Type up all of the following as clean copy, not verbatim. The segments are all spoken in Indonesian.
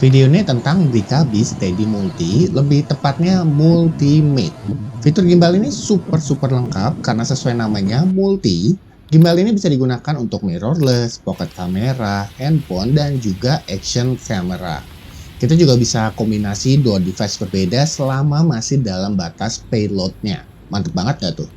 Video ini tentang DKB Steady Multi, lebih tepatnya Multimate. Fitur gimbal ini super lengkap karena sesuai namanya multi. Gimbal ini bisa digunakan untuk mirrorless, pocket camera, handphone, dan juga action camera. Kita juga bisa kombinasi dua device berbeda selama masih dalam batas payloadnya. Mantep banget nggak tuh?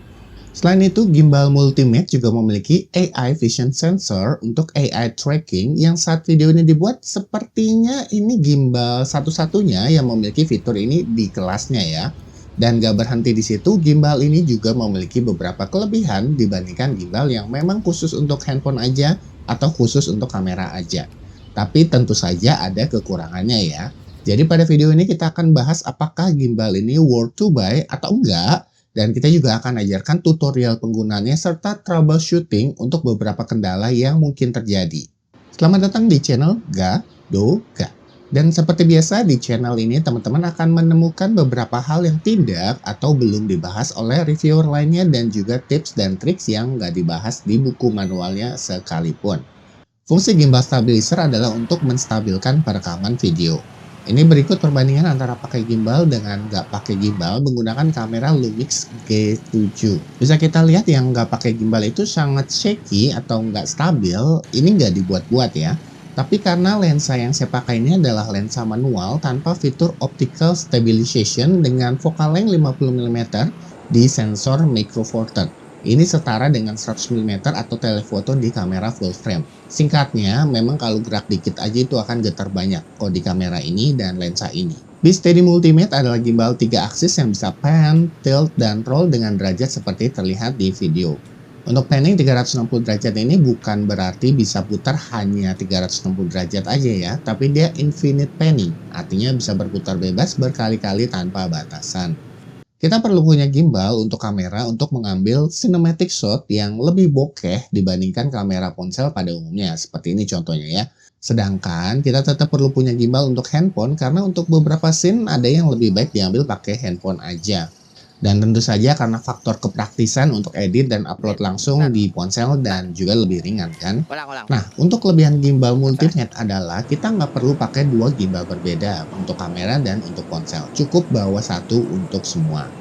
Selain itu, gimbal Multimate juga memiliki AI Vision Sensor untuk AI tracking yang saat video ini dibuat sepertinya ini gimbal satu-satunya yang memiliki fitur ini di kelasnya ya. Dan gak berhenti di situ, gimbal ini juga memiliki beberapa kelebihan dibandingkan gimbal yang memang khusus untuk handphone aja atau khusus untuk kamera aja. Tapi tentu saja ada kekurangannya ya. Jadi pada video ini kita akan bahas apakah gimbal ini worth to buy atau enggak. Dan kita juga akan ajarkan tutorial penggunaannya serta troubleshooting untuk beberapa kendala yang mungkin terjadi. Selamat datang di channel Gadoga. Dan seperti biasa di channel ini teman-teman akan menemukan beberapa hal yang tidak atau belum dibahas oleh reviewer lainnya dan juga tips dan triks yang nggak dibahas di buku manualnya sekalipun. Fungsi gimbal stabilizer adalah untuk menstabilkan perekaman video. Ini berikut perbandingan antara pakai gimbal dengan nggak pakai gimbal menggunakan kamera Lumix G7. Bisa kita lihat yang nggak pakai gimbal itu sangat shaky atau nggak stabil, ini nggak dibuat-buat ya. Tapi karena lensa yang saya pakai ini adalah lensa manual tanpa fitur optical stabilization dengan focal length 50 mm di sensor micro four third. Ini setara dengan 100 mm atau telefoto di kamera full frame. Singkatnya, memang kalau gerak dikit aja itu akan getar banyak kok di kamera ini dan lensa ini. Steady Multimate adalah gimbal 3 aksis yang bisa pan, tilt, dan roll dengan derajat seperti terlihat di video. Untuk panning 360 derajat ini bukan berarti bisa putar hanya 360 derajat aja ya, tapi dia infinite panning, artinya bisa berputar bebas berkali-kali tanpa batasan. Kita perlu punya gimbal untuk kamera untuk mengambil cinematic shot yang lebih bokeh dibandingkan kamera ponsel pada umumnya. Seperti ini contohnya ya. Sedangkan kita tetap perlu punya gimbal untuk handphone karena untuk beberapa scene ada yang lebih baik diambil pakai handphone aja. Dan tentu saja karena faktor kepraktisan untuk edit dan upload langsung di ponsel dan juga lebih ringan kan. Nah, untuk kelebihan gimbal Multimate adalah kita nggak perlu pakai dua gimbal berbeda untuk kamera dan untuk ponsel. Cukup bawa satu untuk semua.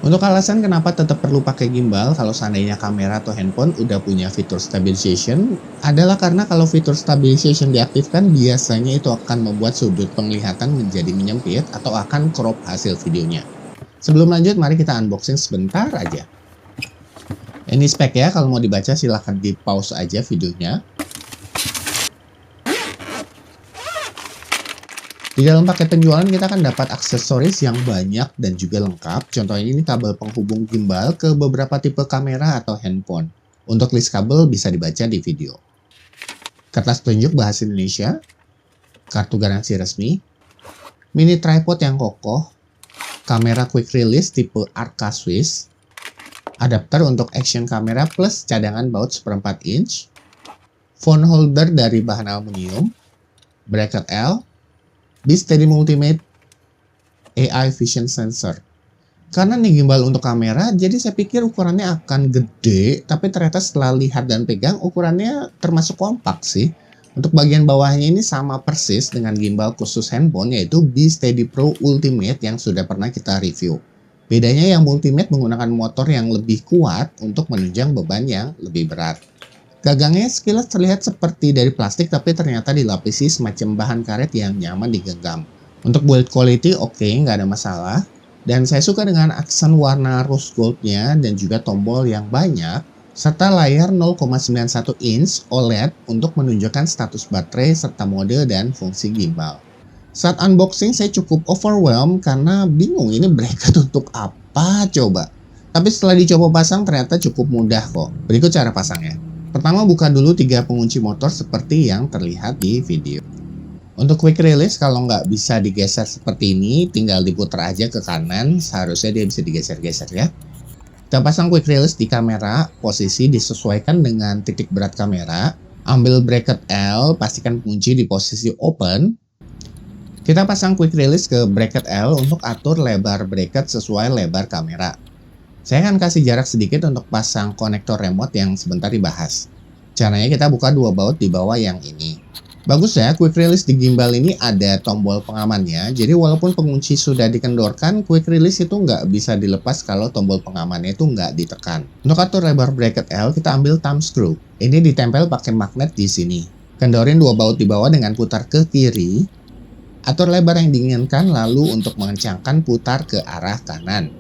Untuk alasan kenapa tetap perlu pakai gimbal kalau seandainya kamera atau handphone udah punya fitur stabilization adalah karena kalau fitur stabilization diaktifkan biasanya itu akan membuat sudut penglihatan menjadi menyempit atau akan crop hasil videonya. Sebelum lanjut, mari kita unboxing sebentar aja. Ini spek ya, kalau mau dibaca silahkan di pause aja videonya. Di dalam paket penjualan kita akan dapat aksesoris yang banyak dan juga lengkap. Contohnya ini kabel penghubung gimbal ke beberapa tipe kamera atau handphone. Untuk list kabel bisa dibaca di video. Kertas tunjuk bahasa Indonesia, kartu garansi resmi, mini tripod yang kokoh, kamera quick release tipe Arca Swiss, adapter untuk action kamera plus cadangan baut 1/4 inch, phone holder dari bahan aluminium, bracket L, Steady Multimate AI Vision Sensor. Karena ini gimbal untuk kamera, jadi saya pikir ukurannya akan gede, tapi ternyata setelah lihat dan pegang ukurannya termasuk kompak sih. Untuk bagian bawahnya ini sama persis dengan gimbal khusus handphone yaitu Steady Pro Ultimate yang sudah pernah kita review. Bedanya yang Multimate menggunakan motor yang lebih kuat untuk menunjang beban yang lebih berat. Gagangnya sekilas terlihat seperti dari plastik tapi ternyata dilapisi semacam bahan karet yang nyaman digenggam. Untuk build quality oke, nggak ada masalah. Dan saya suka dengan aksen warna rose goldnya dan juga tombol yang banyak. Serta layar 0,91 inch OLED untuk menunjukkan status baterai serta mode dan fungsi gimbal. Saat unboxing saya cukup overwhelmed karena bingung ini bracket untuk apa coba. Tapi setelah dicoba pasang ternyata cukup mudah kok. Berikut cara pasangnya. Pertama buka dulu 3 pengunci motor seperti yang terlihat di video. Untuk quick release kalau nggak bisa digeser seperti ini tinggal diputar aja ke kanan, seharusnya dia bisa digeser-geser ya. Kita pasang quick release di kamera, posisi disesuaikan dengan titik berat kamera. Ambil bracket L, pastikan kunci di posisi open. Kita pasang quick release ke bracket L untuk atur lebar bracket sesuai lebar kamera. Saya akan kasih jarak sedikit untuk pasang konektor remote yang sebentar dibahas. Caranya kita buka dua baut di bawah yang ini. Bagus ya, quick release di gimbal ini ada tombol pengamannya. Jadi walaupun pengunci sudah dikendorkan, quick release itu nggak bisa dilepas kalau tombol pengamannya itu nggak ditekan. Untuk atur lebar bracket L, kita ambil thumb screw. Ini ditempel pakai magnet di sini. Kendorin dua baut di bawah dengan putar ke kiri. Atur lebar yang diinginkan, lalu untuk mengencangkan putar ke arah kanan.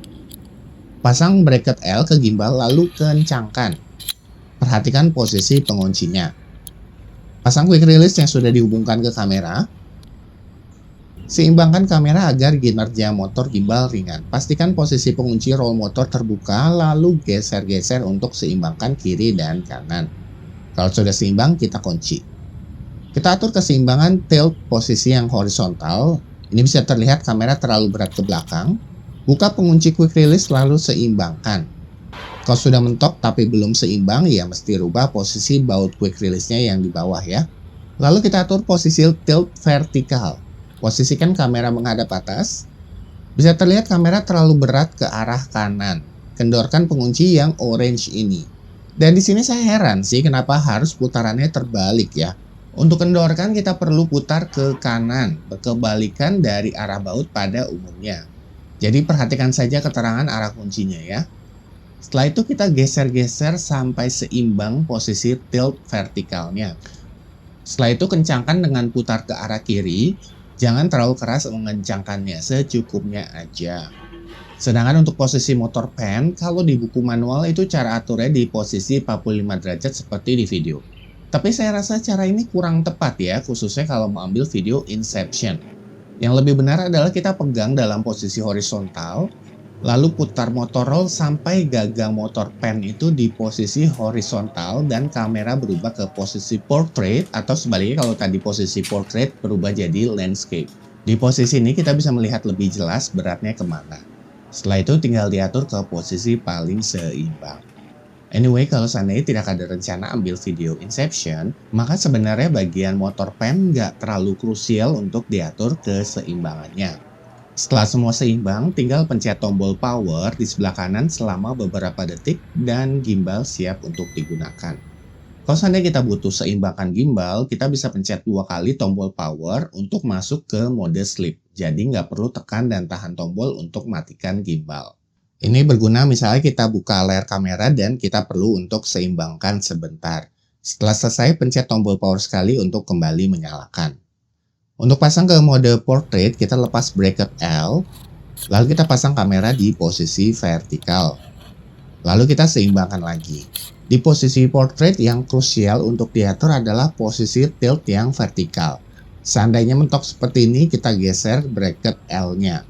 Pasang bracket L ke gimbal, lalu kencangkan. Perhatikan posisi penguncinya. Pasang quick release yang sudah dihubungkan ke kamera. Seimbangkan kamera agar kinerja motor gimbal ringan. Pastikan posisi pengunci roll motor terbuka, lalu geser-geser untuk seimbangkan kiri dan kanan. Kalau sudah seimbang, kita kunci. Kita atur keseimbangan tilt posisi yang horizontal. Ini bisa terlihat kamera terlalu berat ke belakang. Buka pengunci quick release lalu seimbangkan. Kalau sudah mentok tapi belum seimbang, ya mesti rubah posisi baut quick release-nya yang di bawah ya. Lalu kita atur posisi tilt vertikal. Posisikan kamera menghadap atas. Bisa terlihat kamera terlalu berat ke arah kanan. Kendorkan pengunci yang orange ini. Dan di sini saya heran sih kenapa harus putarannya terbalik ya. Untuk kendorkan kita perlu putar ke kanan, berkebalikan dari arah baut pada umumnya. Jadi perhatikan saja keterangan arah kuncinya ya. Setelah itu kita geser-geser sampai seimbang posisi tilt vertikalnya. Setelah itu kencangkan dengan putar ke arah kiri. Jangan terlalu keras mengencangkannya, secukupnya aja. Sedangkan untuk posisi motor pen, kalau di buku manual itu cara aturnya di posisi 45 derajat seperti di video. Tapi saya rasa cara ini kurang tepat ya, khususnya kalau mau ambil video inception. Yang lebih benar adalah kita pegang dalam posisi horizontal, lalu putar motor roll sampai gagang motor pen itu di posisi horizontal dan kamera berubah ke posisi portrait, atau sebaliknya kalau tadi posisi portrait berubah jadi landscape. Di posisi ini kita bisa melihat lebih jelas beratnya kemana. Setelah itu tinggal diatur ke posisi paling seimbang. Anyway, kalau seandainya tidak ada rencana ambil video inception, maka sebenarnya bagian motor pen nggak terlalu krusial untuk diatur keseimbangannya. Setelah semua seimbang, tinggal pencet tombol power di sebelah kanan selama beberapa detik dan gimbal siap untuk digunakan. Kalau seandainya kita butuh seimbangkan gimbal, kita bisa pencet 2 kali tombol power untuk masuk ke mode sleep. Jadi nggak perlu tekan dan tahan tombol untuk matikan gimbal. Ini berguna misalnya kita buka layar kamera dan kita perlu untuk seimbangkan sebentar. Setelah selesai, pencet tombol power sekali untuk kembali menyalakan. Untuk pasang ke mode portrait, kita lepas bracket L, lalu kita pasang kamera di posisi vertikal. Lalu kita seimbangkan lagi. Di posisi portrait yang krusial untuk diatur adalah posisi tilt yang vertikal. Seandainya mentok seperti ini, kita geser bracket L-nya.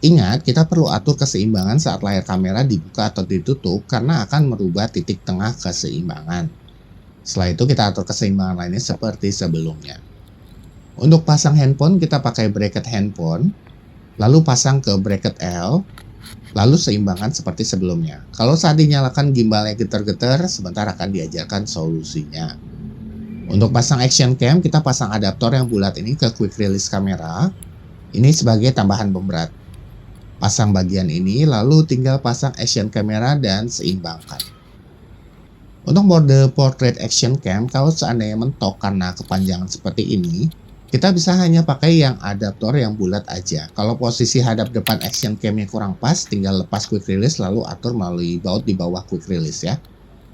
Ingat, kita perlu atur keseimbangan saat layar kamera dibuka atau ditutup karena akan merubah titik tengah keseimbangan. Setelah itu kita atur keseimbangan lainnya seperti sebelumnya. Untuk pasang handphone, kita pakai bracket handphone, lalu pasang ke bracket L, lalu seimbangkan seperti sebelumnya. Kalau saat dinyalakan gimbalnya getar-getar, sebentar akan diajarkan solusinya. Untuk pasang action cam, kita pasang adaptor yang bulat ini ke quick release kamera. Ini sebagai tambahan pemberat. Pasang bagian ini, lalu tinggal pasang action camera dan seimbangkan. Untuk mode portrait action cam, kalau seandainya mentok karena kepanjangan seperti ini, kita bisa hanya pakai yang adaptor yang bulat aja. Kalau posisi hadap depan action cam-nya kurang pas, tinggal lepas quick release lalu atur melalui baut di bawah quick release ya.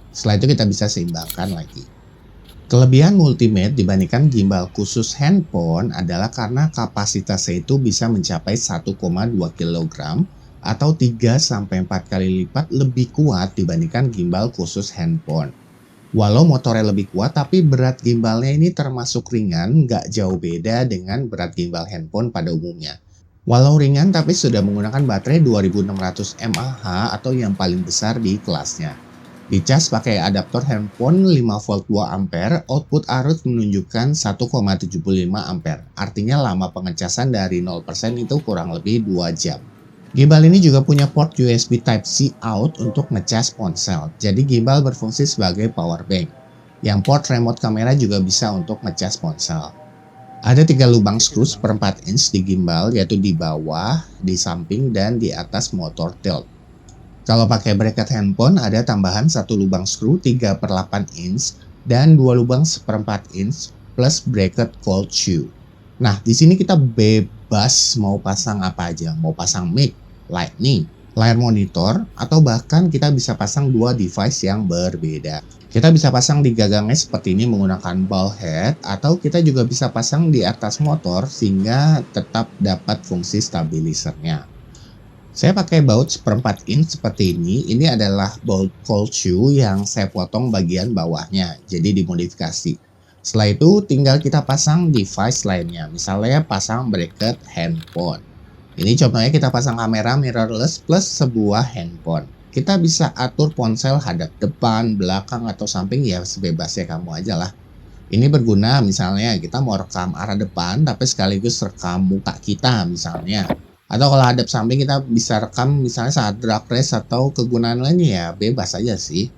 Setelah itu kita bisa seimbangkan lagi. Kelebihan Multimate dibandingkan gimbal khusus handphone adalah karena kapasitasnya itu bisa mencapai 1,2 kg atau 3-4 kali lipat lebih kuat dibandingkan gimbal khusus handphone. Walau motornya lebih kuat, tapi berat gimbalnya ini termasuk ringan, nggak jauh beda dengan berat gimbal handphone pada umumnya. Walau ringan, tapi sudah menggunakan baterai 2600 mAh atau yang paling besar di kelasnya. Dicas pakai adaptor handphone 5V 2A, output arus menunjukkan 1,75 ampere. Artinya lama pengecasan dari 0% itu kurang lebih 2 jam. Gimbal ini juga punya port USB Type-C out untuk ngecas ponsel, jadi gimbal berfungsi sebagai power bank. Yang port remote kamera juga bisa untuk ngecas ponsel. Ada 3 lubang skru 1/4 inch di gimbal, yaitu di bawah, di samping, dan di atas motor tilt. Kalau pakai bracket handphone, ada tambahan 1 lubang skru 3/8 inch dan 2 lubang 1/4 inch plus bracket cold shoe. Nah, di sini kita bebas mau pasang apa aja, mau pasang mic, lightning, layar monitor, atau bahkan kita bisa pasang dua device yang berbeda. Kita bisa pasang di gagangnya seperti ini menggunakan ball head, atau kita juga bisa pasang di atas motor sehingga tetap dapat fungsi stabilizernya. Saya pakai baut seperempat inch seperti ini. Ini adalah baut cold shoe yang saya potong bagian bawahnya, jadi dimodifikasi. Setelah itu tinggal kita pasang device lainnya, misalnya pasang bracket handphone. Ini contohnya kita pasang kamera mirrorless plus sebuah handphone. Kita bisa atur ponsel hadap depan, belakang, atau samping ya sebebasnya kamu aja lah. Ini berguna misalnya kita mau rekam arah depan tapi sekaligus rekam muka kita misalnya. Atau kalau hadap samping kita bisa rekam misalnya saat drag race atau kegunaan lainnya ya bebas aja sih.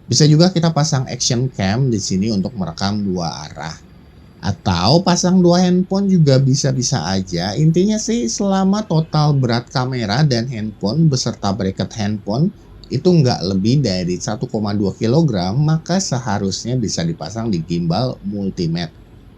Bisa juga kita pasang action cam di sini untuk merekam dua arah. Atau pasang dua handphone juga bisa-bisa aja. Intinya sih selama total berat kamera dan handphone beserta bracket handphone itu nggak lebih dari 1,2 kg, maka seharusnya bisa dipasang di gimbal multimat.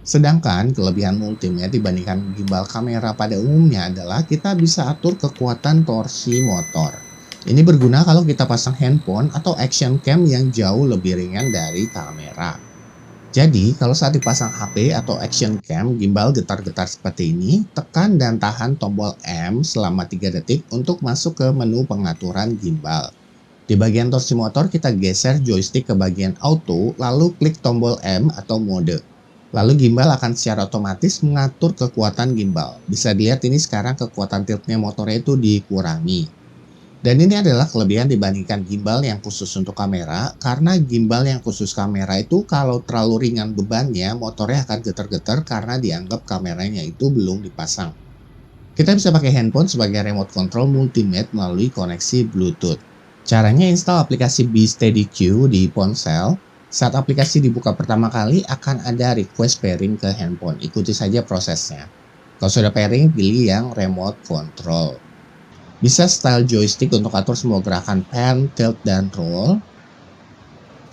Sedangkan kelebihan multimat dibandingkan gimbal kamera pada umumnya adalah kita bisa atur kekuatan torsi motor. Ini berguna kalau kita pasang handphone atau action cam yang jauh lebih ringan dari kamera. Jadi kalau saat dipasang HP atau action cam gimbal getar-getar seperti ini, tekan dan tahan tombol M selama 3 detik untuk masuk ke menu pengaturan gimbal. Di bagian torsi motor kita geser joystick ke bagian auto, lalu klik tombol M atau mode. Lalu gimbal akan secara otomatis mengatur kekuatan gimbal. Bisa dilihat ini sekarang kekuatan tiltnya motornya itu dikurangi. Dan ini adalah kelebihan dibandingkan gimbal yang khusus untuk kamera, karena gimbal yang khusus kamera itu kalau terlalu ringan bebannya, motornya akan getar-getar karena dianggap kameranya itu belum dipasang. Kita bisa pakai handphone sebagai remote control multimat melalui koneksi Bluetooth. Caranya install aplikasi BeSteadyQ di ponsel. Saat aplikasi dibuka pertama kali akan ada request pairing ke handphone. Ikuti saja prosesnya. Kalau sudah pairing, pilih yang remote control. Bisa style joystick untuk atur semua gerakan pan, tilt, dan roll.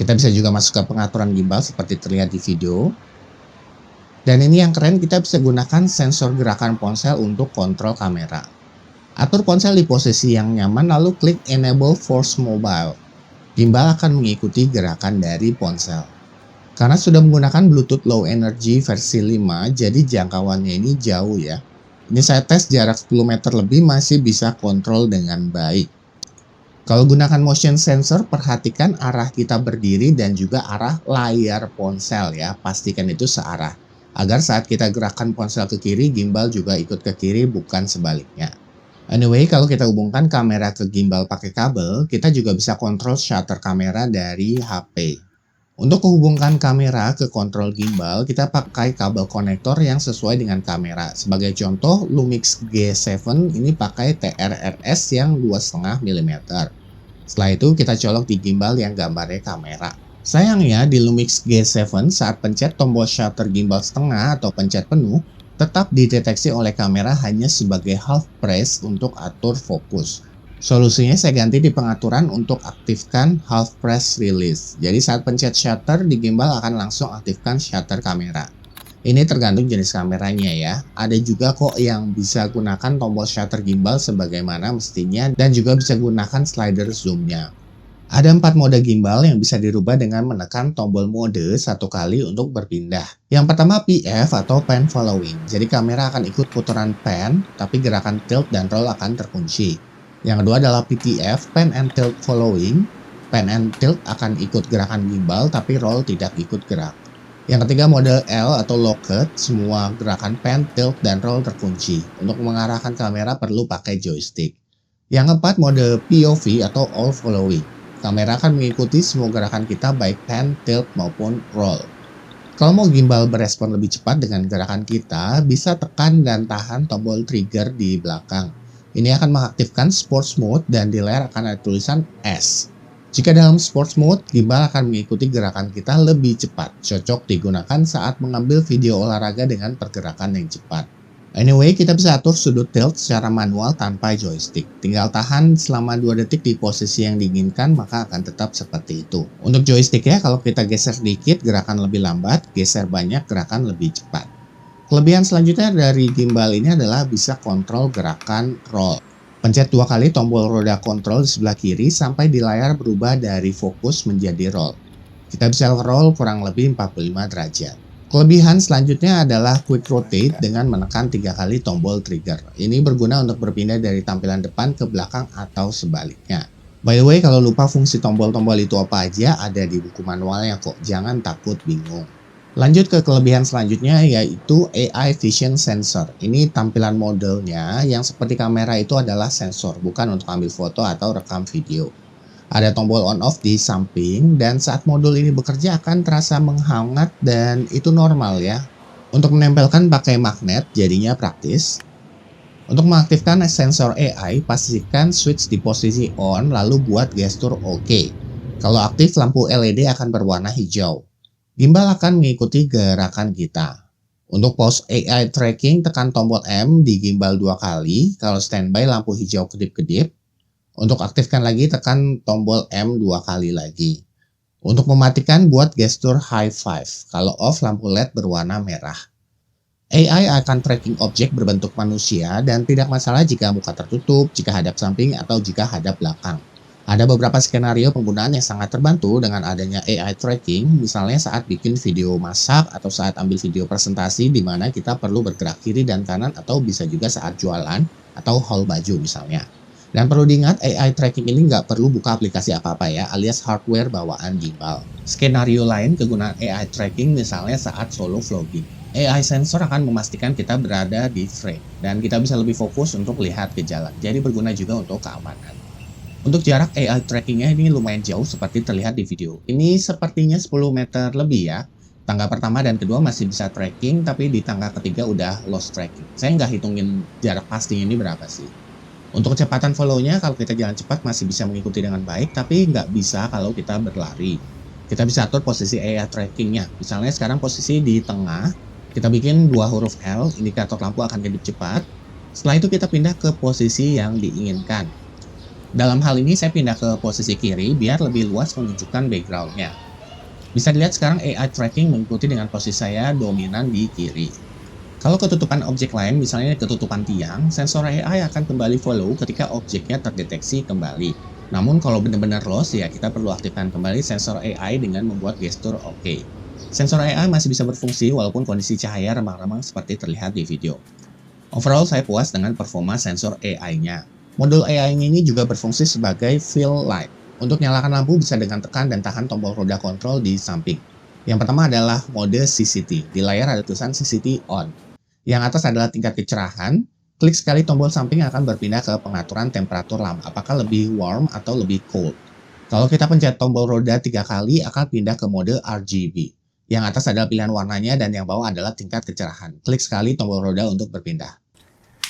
Kita bisa juga masuk ke pengaturan gimbal seperti terlihat di video. Dan ini yang keren, kita bisa gunakan sensor gerakan ponsel untuk kontrol kamera. Atur ponsel di posisi yang nyaman lalu klik Enable Force Mobile. Gimbal akan mengikuti gerakan dari ponsel. Karena sudah menggunakan Bluetooth Low Energy versi 5, jadi jangkauannya ini jauh ya. Ini saya tes jarak 10 meter lebih masih bisa kontrol dengan baik. Kalau gunakan motion sensor, perhatikan arah kita berdiri dan juga arah layar ponsel ya. Pastikan itu searah. Agar saat kita gerakan ponsel ke kiri, gimbal juga ikut ke kiri bukan sebaliknya. Anyway, kalau kita hubungkan kamera ke gimbal pakai kabel, kita juga bisa kontrol shutter kamera dari HP. Untuk menghubungkan kamera ke kontrol gimbal, kita pakai kabel konektor yang sesuai dengan kamera. Sebagai contoh, Lumix G7 ini pakai TRRS yang 2,5 mm. Setelah itu, kita colok di gimbal yang gambarnya kamera. Sayangnya, di Lumix G7 saat pencet tombol shutter gimbal setengah atau pencet penuh, tetap dideteksi oleh kamera hanya sebagai half press untuk atur fokus. Solusinya saya ganti di pengaturan untuk aktifkan half press release. Jadi saat pencet shutter di gimbal akan langsung aktifkan shutter kamera. Ini tergantung jenis kameranya ya. Ada juga kok yang bisa gunakan tombol shutter gimbal sebagaimana mestinya dan juga bisa gunakan slider zoomnya. Ada 4 mode gimbal yang bisa dirubah dengan menekan tombol mode satu kali untuk berpindah. Yang pertama PF atau pan following. Jadi kamera akan ikut putaran pan, tapi gerakan tilt dan roll akan terkunci. Yang kedua adalah PTF, pan and tilt following. Pan and tilt akan ikut gerakan gimbal, tapi roll tidak ikut gerak. Yang ketiga mode L atau locked, semua gerakan pan, tilt, dan roll terkunci. Untuk mengarahkan kamera perlu pakai joystick. Yang keempat mode POV atau all following. Kamera akan mengikuti semua gerakan kita baik pan, tilt, maupun roll. Kalau mau gimbal berespon lebih cepat dengan gerakan kita, bisa tekan dan tahan tombol trigger di belakang. Ini akan mengaktifkan sports mode dan di layar akan ada tulisan S. Jika dalam sports mode, gimbal akan mengikuti gerakan kita lebih cepat. Cocok digunakan saat mengambil video olahraga dengan pergerakan yang cepat. Anyway, kita bisa atur sudut tilt secara manual tanpa joystick. Tinggal tahan selama 2 detik di posisi yang diinginkan, maka akan tetap seperti itu. Untuk joystick ya, kalau kita geser sedikit, gerakan lebih lambat, geser banyak, gerakan lebih cepat. Kelebihan selanjutnya dari gimbal ini adalah bisa kontrol gerakan roll. Pencet 2 kali tombol roda kontrol di sebelah kiri sampai di layar berubah dari fokus menjadi roll. Kita bisa roll kurang lebih 45 derajat. Kelebihan selanjutnya adalah quick rotate dengan menekan 3 kali tombol trigger. Ini berguna untuk berpindah dari tampilan depan ke belakang atau sebaliknya. By the way, kalau lupa fungsi tombol-tombol itu apa aja, ada di buku manualnya kok. Jangan takut bingung. Lanjut ke kelebihan selanjutnya yaitu AI Vision Sensor. Ini tampilan modelnya yang seperti kamera itu adalah sensor, bukan untuk ambil foto atau rekam video. Ada tombol on off di samping dan saat modul ini bekerja akan terasa menghangat dan itu normal ya. Untuk menempelkan pakai magnet jadinya praktis. Untuk mengaktifkan sensor AI, pastikan switch di posisi on lalu buat gestur OK. Kalau aktif lampu LED akan berwarna hijau. Gimbal akan mengikuti gerakan kita. Untuk pause AI tracking tekan tombol M di gimbal 2 kali, kalau standby lampu hijau kedip-kedip. Untuk aktifkan lagi tekan tombol M 2 kali lagi. Untuk mematikan buat gestur high five. Kalau off lampu LED berwarna merah. AI akan tracking objek berbentuk manusia dan tidak masalah jika muka tertutup, jika hadap samping atau jika hadap belakang. Ada beberapa skenario penggunaan yang sangat terbantu dengan adanya AI tracking, misalnya saat bikin video masak atau saat ambil video presentasi di mana kita perlu bergerak kiri dan kanan atau bisa juga saat jualan atau haul baju misalnya. Dan perlu diingat, AI tracking ini nggak perlu buka aplikasi apa-apa ya, alias hardware bawaan gimbal. Skenario lain kegunaan AI tracking misalnya saat solo vlogging. AI sensor akan memastikan kita berada di frame, dan kita bisa lebih fokus untuk lihat ke jalan, jadi berguna juga untuk keamanan. Untuk jarak AI trackingnya ini lumayan jauh seperti terlihat di video. Ini sepertinya 10 meter lebih ya. Tangga pertama dan kedua masih bisa tracking, tapi di tangga ketiga udah lost tracking. Saya nggak hitungin jarak pasti ini berapa sih. Untuk kecepatan follow-nya, kalau kita jalan cepat masih bisa mengikuti dengan baik, tapi nggak bisa kalau kita berlari. Kita bisa atur posisi AI tracking-nya. Misalnya sekarang posisi di tengah, kita bikin 2 huruf L, indikator lampu akan kedip cepat. Setelah itu kita pindah ke posisi yang diinginkan. Dalam hal ini saya pindah ke posisi kiri biar lebih luas menunjukkan background-nya. Bisa dilihat sekarang AI tracking mengikuti dengan posisi saya dominan di kiri. Kalau ketutupan objek lain, misalnya ketutupan tiang, sensor AI akan kembali follow ketika objeknya terdeteksi kembali. Namun kalau benar-benar lost, ya kita perlu aktifkan kembali sensor AI dengan membuat gestur OK. Sensor AI masih bisa berfungsi walaupun kondisi cahaya remang-remang seperti terlihat di video. Overall, saya puas dengan performa sensor AI-nya. Modul AI-nya ini juga berfungsi sebagai fill light. Untuk nyalakan lampu bisa dengan tekan dan tahan tombol roda kontrol di samping. Yang pertama adalah mode CCT. Di layar ada tulisan CCT on. Yang atas adalah tingkat kecerahan. Klik sekali tombol samping akan berpindah ke pengaturan temperatur lampu. Apakah lebih warm atau lebih cold. Kalau kita pencet tombol roda 3 kali akan pindah ke mode RGB. Yang atas adalah pilihan warnanya dan yang bawah adalah tingkat kecerahan. Klik sekali tombol roda untuk berpindah.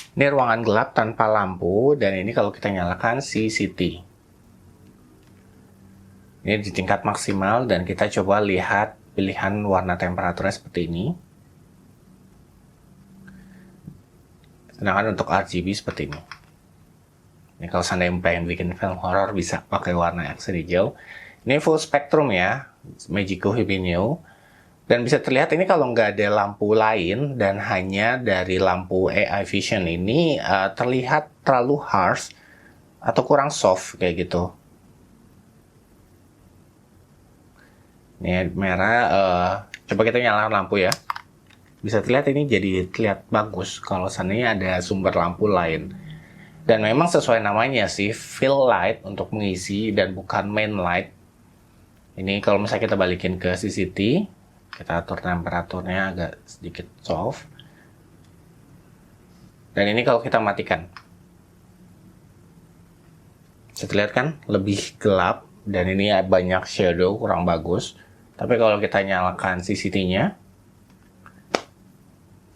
Ini ruangan gelap tanpa lampu dan ini kalau kita nyalakan CCT. Ini di tingkat maksimal dan kita coba lihat pilihan warna temperaturnya seperti ini. Sedangkan untuk RGB seperti ini. Ini kalau seandainya pengen bikin film horor bisa pakai warna yang hijau. Ini full spectrum ya, Magico Hiberneo. Dan bisa terlihat ini kalau nggak ada lampu lain dan hanya dari lampu AI Vision ini terlihat terlalu harsh atau kurang soft kayak gitu. Ini merah, coba kita nyalakan lampu ya. Bisa terlihat ini jadi terlihat bagus kalau seandainya ada sumber lampu lain. Dan memang sesuai namanya sih, fill light untuk mengisi dan bukan main light. Ini kalau misalnya kita balikin ke CCT, kita atur temperaturnya agak sedikit soft. Dan ini kalau kita matikan. Bisa terlihat kan lebih gelap dan ini banyak shadow kurang bagus. Tapi kalau kita nyalakan CCT-nya,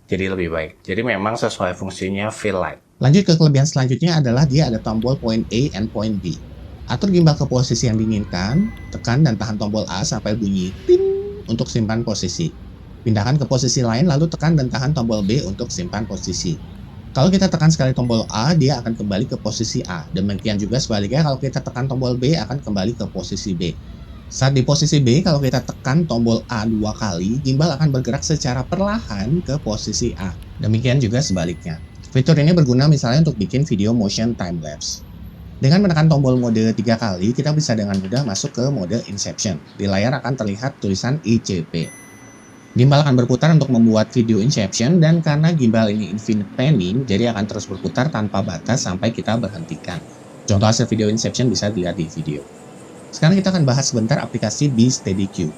jadi lebih baik. Jadi memang sesuai fungsinya fill light. Lanjut ke kelebihan selanjutnya adalah dia ada tombol point A and point B. Atur gimbal ke posisi yang diinginkan, tekan dan tahan tombol A sampai bunyi ting untuk simpan posisi. Pindahkan ke posisi lain lalu tekan dan tahan tombol B untuk simpan posisi. Kalau kita tekan sekali tombol A, dia akan kembali ke posisi A. Demikian juga sebaliknya kalau kita tekan tombol B akan kembali ke posisi B. Saat di posisi B, kalau kita tekan tombol A 2 kali, gimbal akan bergerak secara perlahan ke posisi A. Demikian juga sebaliknya. Fitur ini berguna misalnya untuk bikin video motion time-lapse. Dengan menekan tombol mode 3 kali, kita bisa dengan mudah masuk ke mode Inception. Di layar akan terlihat tulisan ICP. Gimbal akan berputar untuk membuat video Inception, dan karena gimbal ini infinite panning, jadi akan terus berputar tanpa batas sampai kita berhentikan. Contoh hasil video Inception bisa dilihat di video. Sekarang kita akan bahas sebentar aplikasi BeSteadyQ.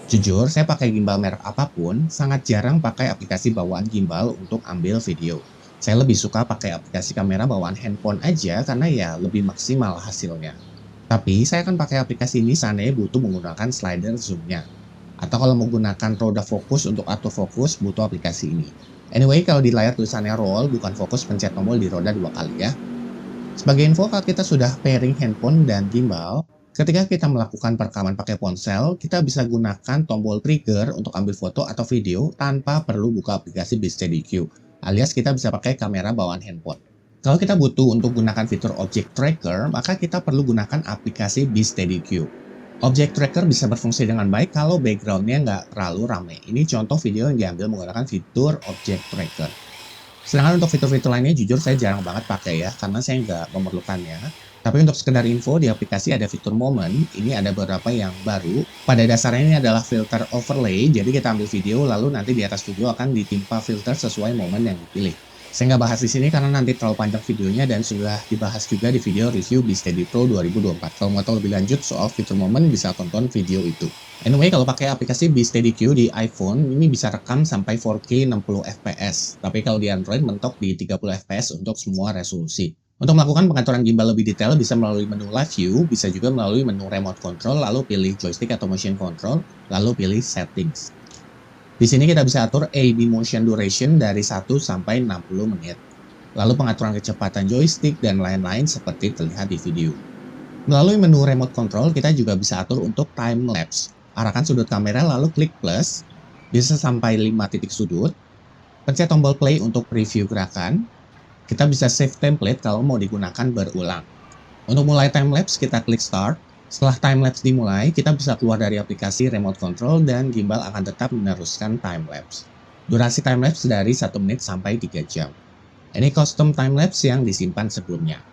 Jujur, saya pakai gimbal merek apapun, sangat jarang pakai aplikasi bawaan gimbal untuk ambil video. Saya lebih suka pakai aplikasi kamera bawaan handphone aja karena ya lebih maksimal hasilnya. Tapi saya akan pakai aplikasi ini seandainya butuh menggunakan slider zoom-nya. Atau kalau menggunakan roda fokus untuk autofocus butuh aplikasi ini. Anyway, kalau di layar tulisannya roll bukan fokus, pencet tombol di roda 2 kali ya. Sebagai info, kalau kita sudah pairing handphone dan gimbal, ketika kita melakukan perekaman pakai ponsel, kita bisa gunakan tombol trigger untuk ambil foto atau video tanpa perlu buka aplikasi BeSteadyQ, alias kita bisa pakai kamera bawaan handphone. Kalau kita butuh untuk gunakan fitur object tracker, maka kita perlu gunakan aplikasi BeSteadyQ. Object tracker bisa berfungsi dengan baik kalau backgroundnya nggak terlalu rame. Ini contoh video yang diambil menggunakan fitur object tracker. Sedangkan untuk fitur-fitur lainnya jujur saya jarang banget pakai ya, karena saya nggak memerlukannya. Tapi untuk sekedar info, di aplikasi ada fitur moment, ini ada beberapa yang baru. Pada dasarnya ini adalah filter overlay, jadi kita ambil video lalu nanti di atas video akan ditimpa filter sesuai momen yang dipilih. Saya nggak bahas di sini karena nanti terlalu panjang videonya dan sudah dibahas juga di video review BeSteady Pro 2024. Kalau mau tahu lebih lanjut soal fitur momen bisa tonton video itu. Anyway, kalau pakai aplikasi BeSteadyQ di iPhone, ini bisa rekam sampai 4K 60 fps. Tapi kalau di Android mentok di 30 fps untuk semua resolusi. Untuk melakukan pengaturan gimbal lebih detail bisa melalui menu Live View, bisa juga melalui menu Remote Control, lalu pilih Joystick atau Motion Control, lalu pilih Settings. Di sini kita bisa atur AB Motion Duration dari 1 sampai 60 menit. Lalu pengaturan kecepatan joystick dan lain-lain seperti terlihat di video. Melalui menu Remote Control, kita juga bisa atur untuk Time Lapse. Arahkan sudut kamera lalu klik plus, bisa sampai 5 titik sudut. Pencet tombol play untuk preview gerakan. Kita bisa save template kalau mau digunakan berulang. Untuk mulai time-lapse, kita klik start. Setelah time-lapse dimulai, kita bisa keluar dari aplikasi remote control dan gimbal akan tetap meneruskan time-lapse. Durasi time-lapse dari 1 menit sampai 3 jam. Ini custom time-lapse yang disimpan sebelumnya.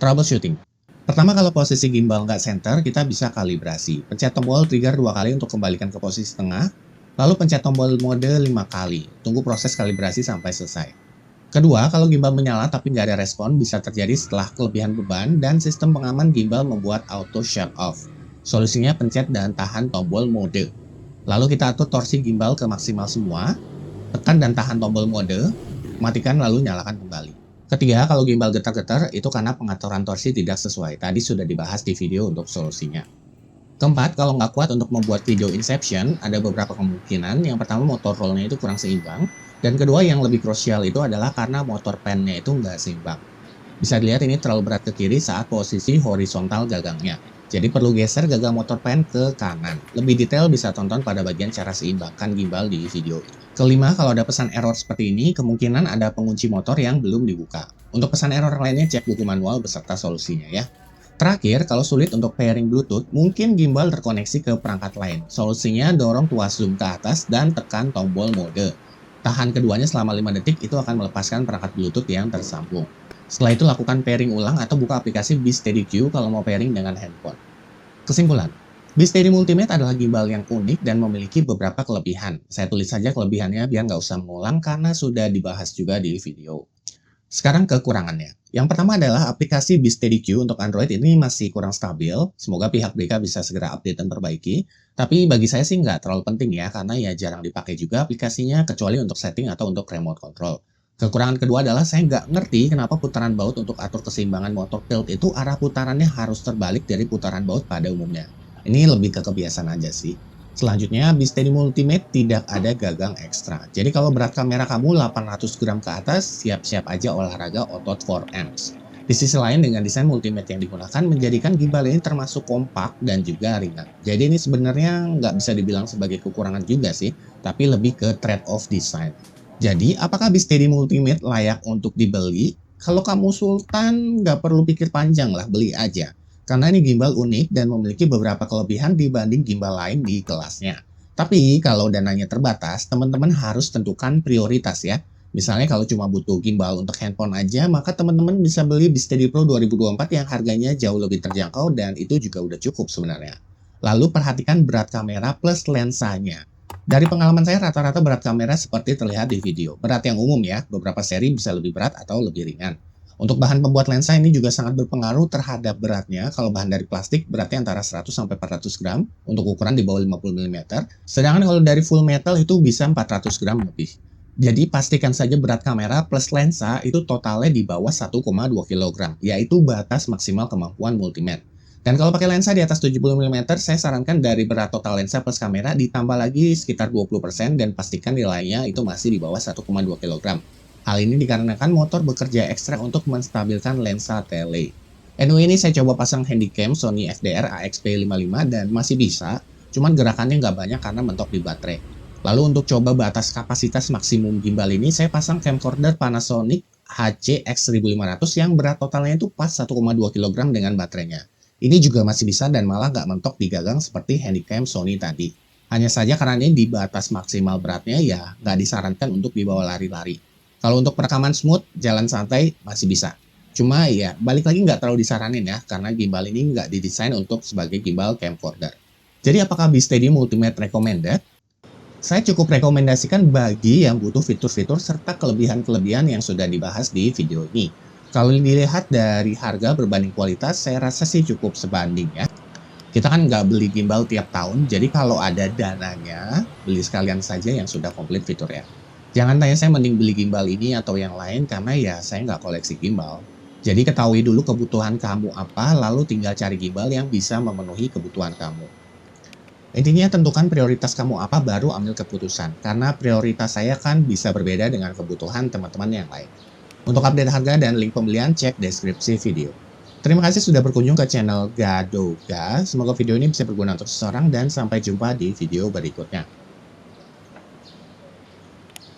Troubleshooting. Pertama, kalau posisi gimbal nggak center, kita bisa kalibrasi. Pencet tombol trigger 2 kali untuk kembalikan ke posisi tengah, lalu pencet tombol mode 5 kali. Tunggu proses kalibrasi sampai selesai. Kedua, kalau gimbal menyala tapi nggak ada respon, bisa terjadi setelah kelebihan beban dan sistem pengaman gimbal membuat auto shut off. Solusinya pencet dan tahan tombol mode. Lalu kita atur torsi gimbal ke maksimal semua, tekan dan tahan tombol mode, matikan lalu nyalakan kembali. Ketiga, kalau gimbal getar-getar, itu karena pengaturan torsi tidak sesuai. Tadi sudah dibahas di video untuk solusinya. Keempat, kalau nggak kuat untuk membuat video Inception, ada beberapa kemungkinan. Yang pertama, motor rollnya itu kurang seimbang. Dan kedua, yang lebih krusial itu adalah karena motor pennya itu nggak seimbang. Bisa dilihat ini terlalu berat ke kiri saat posisi horizontal gagangnya. Jadi perlu geser gagang motor pen ke kanan. Lebih detail bisa tonton pada bagian cara seimbangkan gimbal di video. Kelima, kalau ada pesan error seperti ini, kemungkinan ada pengunci motor yang belum dibuka. Untuk pesan error lainnya, cek buku manual beserta solusinya ya. Terakhir, kalau sulit untuk pairing Bluetooth, mungkin gimbal terkoneksi ke perangkat lain. Solusinya dorong tuas zoom ke atas dan tekan tombol mode. Tahan keduanya selama 5 detik, itu akan melepaskan perangkat Bluetooth yang tersambung. Setelah itu lakukan pairing ulang atau buka aplikasi BeSteadyQ kalau mau pairing dengan handphone. Kesimpulan, BeSteady Multimate adalah gimbal yang unik dan memiliki beberapa kelebihan. Saya tulis saja kelebihannya biar nggak usah mengulang karena sudah dibahas juga di video. Sekarang kekurangannya. Yang pertama adalah aplikasi BeSteadyQ untuk Android ini masih kurang stabil. Semoga pihak BK bisa segera update dan perbaiki. Tapi bagi saya sih nggak terlalu penting ya, karena ya jarang dipakai juga aplikasinya kecuali untuk setting atau untuk remote control. Kekurangan kedua adalah saya nggak ngerti kenapa putaran baut untuk atur keseimbangan motor tilt itu arah putarannya harus terbalik dari putaran baut pada umumnya. Ini lebih ke kebiasaan aja sih. Selanjutnya, BeSteady Multimate tidak ada gagang ekstra. Jadi kalau berat kamera kamu 800 gram ke atas, siap-siap aja olahraga otot 4 amps. Di sisi lain, dengan desain Multimate yang digunakan menjadikan gimbal ini termasuk kompak dan juga ringan. Jadi ini sebenarnya nggak bisa dibilang sebagai kekurangan juga sih, tapi lebih ke trade-off design. Jadi, apakah Steady Multimate layak untuk dibeli? Kalau kamu sultan, nggak perlu pikir panjang lah, beli aja. Karena ini gimbal unik dan memiliki beberapa kelebihan dibanding gimbal lain di kelasnya. Tapi kalau dananya terbatas, teman-teman harus tentukan prioritas ya. Misalnya kalau cuma butuh gimbal untuk handphone aja, maka teman-teman bisa beli Steady Pro 2024 yang harganya jauh lebih terjangkau dan itu juga udah cukup sebenarnya. Lalu perhatikan berat kamera plus lensanya. Dari pengalaman saya rata-rata berat kamera seperti terlihat di video. Berat yang umum ya, beberapa seri bisa lebih berat atau lebih ringan. Untuk bahan pembuat lensa ini juga sangat berpengaruh terhadap beratnya. Kalau bahan dari plastik beratnya antara 100-400 gram untuk ukuran di bawah 50 mm. Sedangkan kalau dari full metal itu bisa 400 gram lebih. Jadi pastikan saja berat kamera plus lensa itu totalnya di bawah 1,2 kg, yaitu batas maksimal kemampuan Multimate. Dan kalau pakai lensa di atas 70 mm, saya sarankan dari berat total lensa plus kamera ditambah lagi sekitar 20% dan pastikan nilainya itu masih di bawah 1,2 kg. Hal ini dikarenakan motor bekerja ekstra untuk menstabilkan lensa tele. Anyway, ini saya coba pasang handycam Sony FDR AXP55 dan masih bisa, cuman gerakannya nggak banyak karena mentok di baterai. Lalu untuk coba batas kapasitas maksimum gimbal ini, saya pasang camcorder Panasonic HC-X1500 yang berat totalnya itu pas 1,2 kg dengan baterainya. Ini juga masih bisa dan malah nggak mentok di gagang seperti handycam Sony tadi. Hanya saja karena ini di batas maksimal beratnya ya nggak disarankan untuk dibawa lari-lari. Kalau untuk perekaman smooth, jalan santai masih bisa. Cuma ya balik lagi nggak terlalu disaranin ya, karena gimbal ini nggak didesain untuk sebagai gimbal camcorder. Jadi apakah Steady Multimate recommended? Saya cukup rekomendasikan bagi yang butuh fitur-fitur serta kelebihan-kelebihan yang sudah dibahas di video ini. Kalau dilihat dari harga berbanding kualitas, saya rasa sih cukup sebanding ya. Kita kan nggak beli gimbal tiap tahun, jadi kalau ada dananya, beli sekalian saja yang sudah komplit fiturnya. Jangan tanya saya mending beli gimbal ini atau yang lain, karena ya saya nggak koleksi gimbal. Jadi ketahui dulu kebutuhan kamu apa, lalu tinggal cari gimbal yang bisa memenuhi kebutuhan kamu. Intinya tentukan prioritas kamu apa baru ambil keputusan, karena prioritas saya kan bisa berbeda dengan kebutuhan teman-teman yang lain. Untuk update harga dan link pembelian, cek deskripsi video. Terima kasih sudah berkunjung ke channel Gadoga, semoga video ini bisa berguna untuk seseorang dan sampai jumpa di video berikutnya.